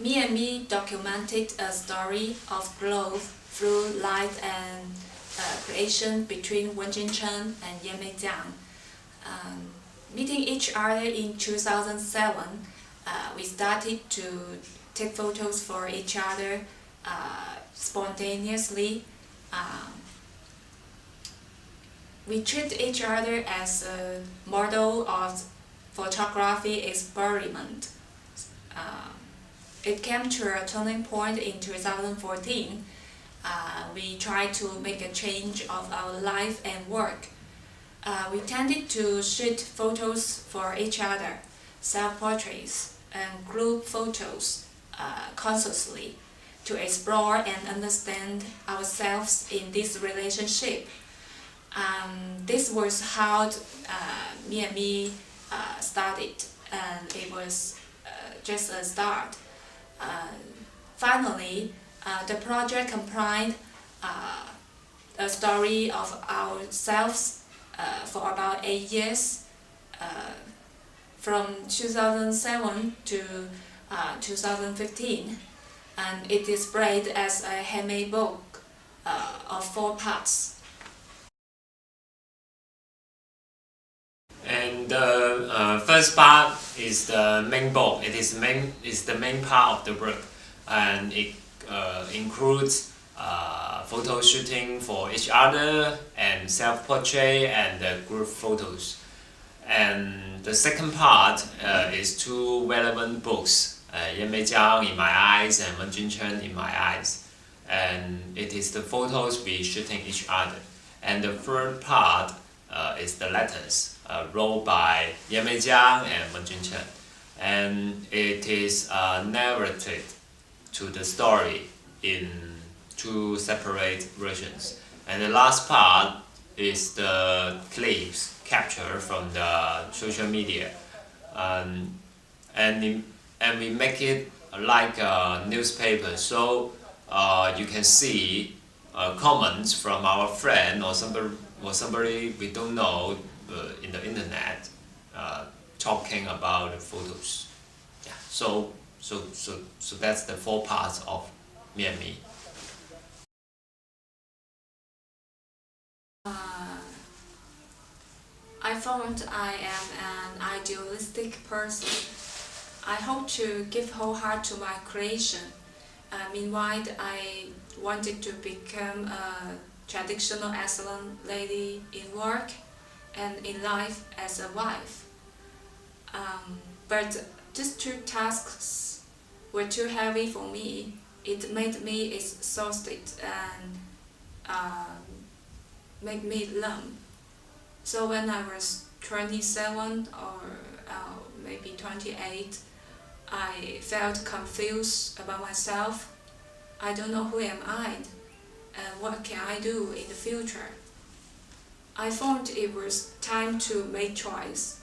Me documented a story of growth through life and creation between Wenjun Chen and Yanmei Jiang. Meeting each other in 2007, we started to take photos for each other spontaneously. We treat each other as a model of photography experiment. It came to a turning point in 2014. We tried to make a change of our life and work. We tended to shoot photos for each other, self-portraits, and group photos consciously to explore and understand ourselves in this relationship. This was how me started, and it was just a start. Finally, the project comprised a story of ourselves for about 8 years, from 2007 to 2015, and it is displayed as a handmade book of 4 parts. And the first part is the main book. It is the main part of the work, and it includes photo shooting for each other and self-portrait and group photos. And the second part is 2 relevant books, Yanmei Jiang in my eyes and Wenjun Chen in my eyes. And it is the photos we shooting each other. And the third part is the letters wrote by Yanmei Jiang and Wenjun Chen. And it is narrated to the story in 2 separate versions. And the last part is the clips captured from the social media. And we make it like a newspaper, so you can see comments from our friend or somebody we don't know in the internet talking about the photos. Yeah. So that's the 4 parts of me and me. I found I am an idealistic person. I hope to give whole heart to my creation. Meanwhile, I wanted to become a traditional excellent lady in work and in life as a wife. But these 2 tasks were too heavy for me. It made me exhausted and made me numb. So when I was 27 or maybe 28, I felt confused about myself. I don't know who am I and what can I do in the future. I thought it was time to make choice.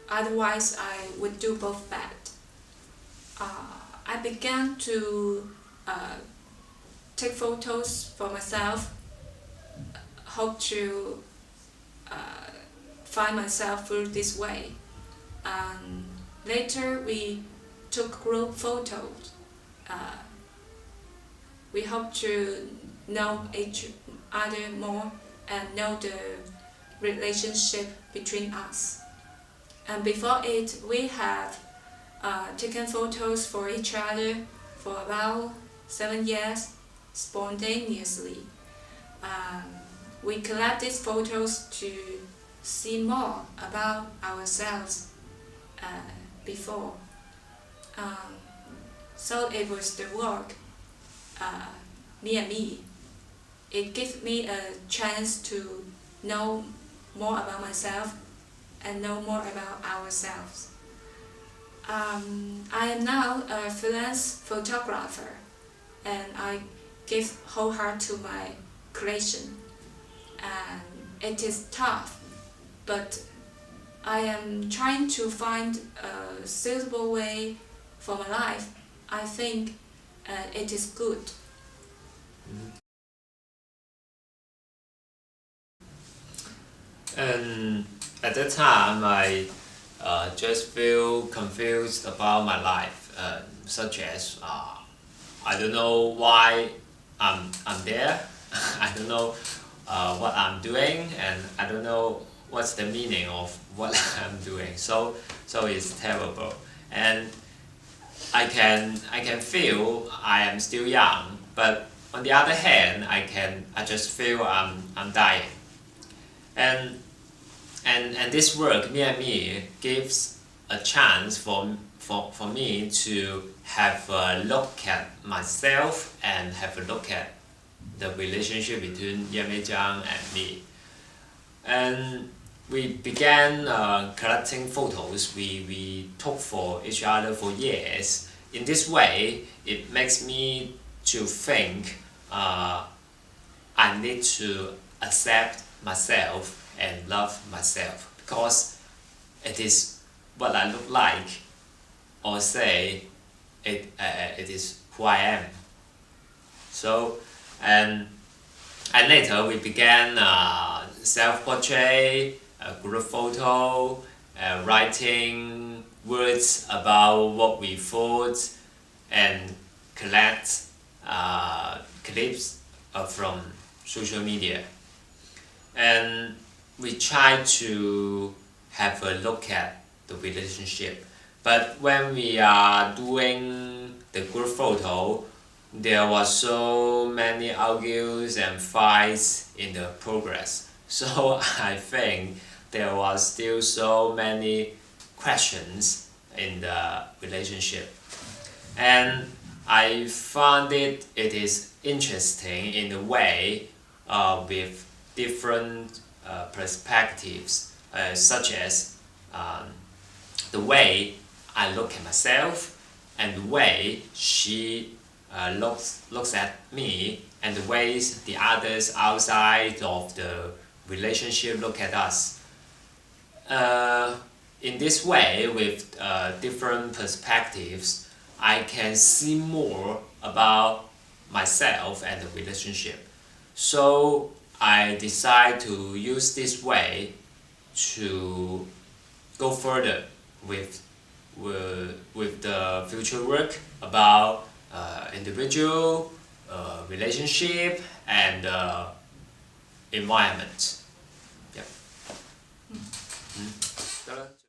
Otherwise, I would do both bad. I began to take photos for myself, hope to find myself through this way. Later we took group photos. We hope to know each other more and know the relationship between us. And before it, we have taken photos for each other for about 7 years spontaneously. We collect these photos to see more about ourselves before. So it was the work, me and me. It gives me a chance to know more about myself and know more about ourselves. I am now a freelance photographer, and I give whole heart to my creation. And it is tough, but I am trying to find a suitable way for my life. I think it is good. And at that time, I just feel confused about my life, such as I don't know why I'm there. I don't know what I'm doing, and I don't know what's the meaning of what I'm doing. So it's terrible, and I can feel I am still young, but on the other hand, I just feel I'm dying, and this work near me gives a chance for me to have a look at myself and have a look at the relationship between Yanmei Jiang and me. And we began collecting photos. We took for each other for years. In this way, it makes me to think I need to accept myself and love myself, because it is what I look like, or say it is who I am. So and later we began self-portrait, group photo, writing words about what we thought, and collect clips from social media. And we try to have a look at the relationship. But when we are doing the group photo, there was so many arguments and fights in the progress. So I think there was still so many questions in the relationship. And I found it is interesting in a way with different perspectives, such as the way I look at myself, and the way she looks at me, and the ways the others outside of the relationship look at us. In this way, with different perspectives, I can see more about myself and the relationship. So I decide to use this way to go further with the future work about individual, relationship, and environment.